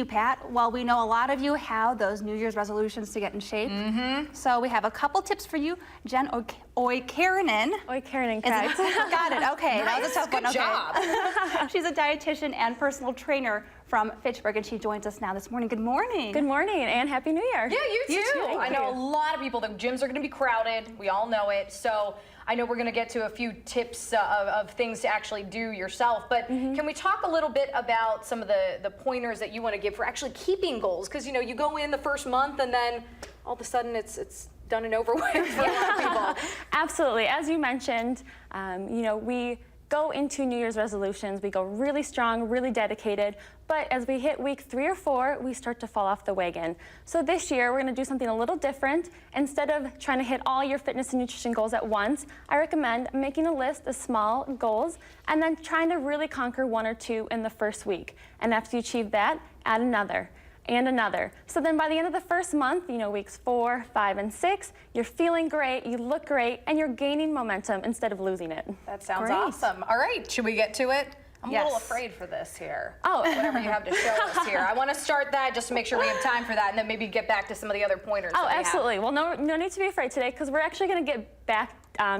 you, Pat. Well, we know a lot of you have those New Year's resolutions to get in shape. So we have a couple tips for you. Jen Oikarinen. Oikarinen, correct. Got it. Okay, Nice. that was a tough one. Good job. She's a dietitian and personal trainer from Fitchburg, and she joins us now this morning. Good morning. Good morning, and Happy New Year. Yeah, you too. Thank I know you. a lot of people, the gyms are going to be crowded. We all know it. So I know we're going to get to a few tips of things to actually do yourself. But can we talk a little bit about some of the pointers that you want to give for actually keeping goals? Because, you know, you go in the first month and then all of a sudden it's done and over with for a lot of people. Absolutely. As you mentioned, you know, we go into New Year's resolutions, we go really strong, really dedicated, but as we hit week 3 or 4, we start to fall off the wagon. So this year, we're gonna do something a little different. Instead of trying to hit all your fitness and nutrition goals at once, I recommend making a list of small goals and then trying to really conquer 1 or 2 in the first week. And after you achieve that, add another. And another. So then by the end of the first month, you know, weeks 4, 5, and 6, you're feeling great, you look great, and you're gaining momentum instead of losing it. That sounds Great. awesome. All right, should we get to it? I'm a little Yes. afraid for this here. Oh. Whatever you have to show us here. I want to start that just to make sure we have time for that, and then maybe get back to some of the other pointers. Oh, that we have. absolutely. Well, no need to be afraid today because we're actually going to get back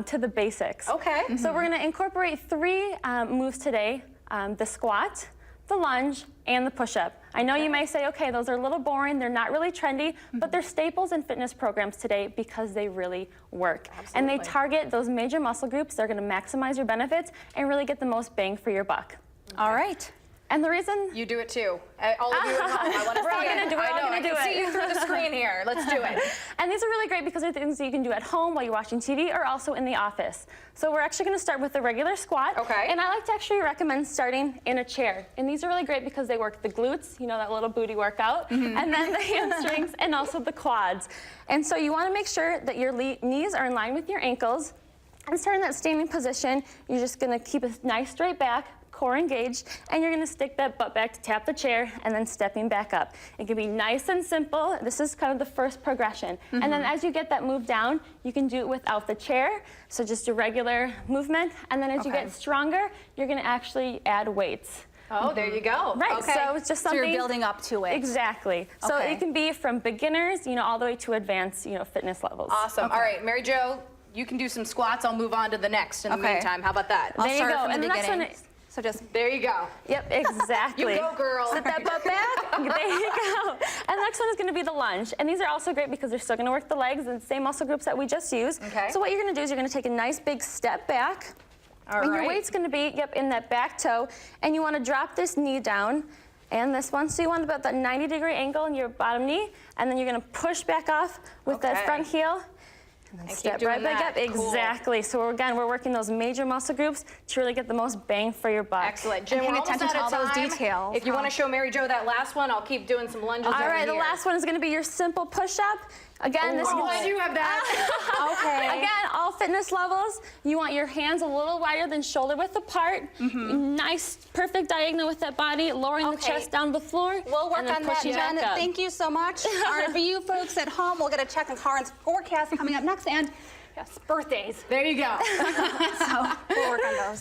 to the basics. Okay. So we're going to incorporate 3 moves today, the squat, the lunge, and the push-up. I know you may say, okay, those are a little boring, they're not really trendy, but they're staples in fitness programs today because they really work. And they target those major muscle groups. They're gonna maximize your benefits and really get the most bang for your buck. All right. And the reason... You do it too. All of you at home. I want to see all it. gonna do it. I We're all know. gonna I do can it. see you through the screen here. Let's do it. And these are really great because they're things that you can do at home while you're watching TV or also in the office. So we're actually going to start with the regular squat. Okay. And I like to actually recommend starting in a chair. And these are really great because they work the glutes, you know, that little booty workout, and then the hamstrings and also the quads. And so you want to make sure that your knees are in line with your ankles. And starting that standing position, you're just going to keep a nice straight back, core engaged, and you're going to stick that butt back to tap the chair and then stepping back up. It can be nice and simple. This is kind of the first progression. And then as you get that move down, you can do it without the chair. So just a regular movement. And then as you get stronger, you're going to actually add weights. Oh, there you go. Right, Okay. so it's just So something. you're building up to it. Exactly. So Okay. it can be from beginners, you know, all the way to advanced, you know, fitness levels. Awesome. All right, Mary Jo, you can do some squats. I'll move on to the next in the Okay. meantime. How about that? I'll There you start go. from And the the next beginning. one- So just There you go. Yep, exactly. You go, girl. Sit that butt back. There you go. And the next one is going to be the lunge. And these are also great because they're still going to work the legs and the same muscle groups that we just used. Okay. So what you're going to do is you're going to take a nice big step back. All and right. your weight's going to be, in that back toe. And you want to drop this knee down. And this one, so you want about that 90-degree angle in your bottom knee. And then you're going to push back off with that Okay. front heel. And then And keep step doing right back that. up. Cool. Exactly. So again, we're working those major muscle groups to really get the most bang for your buck. Excellent. Jim, And we're paying almost attention out to of all those time. details, If you huh? want to show Mary Jo that last one, I'll keep doing some lunges All over right, the here. last one is going to be your simple push-up. Again, this I'm is glad you have that. okay. again, all fitness levels. You want your hands a little wider than shoulder width apart. Nice, perfect diagonal with that body, lowering the Okay. chest down to the floor. We'll work and then on that, pushing Jen. back up. Thank you so much. All right, for you folks at home, we'll get a check on Karen's forecast coming up next, and yes, birthdays. There you go. So we'll work on those.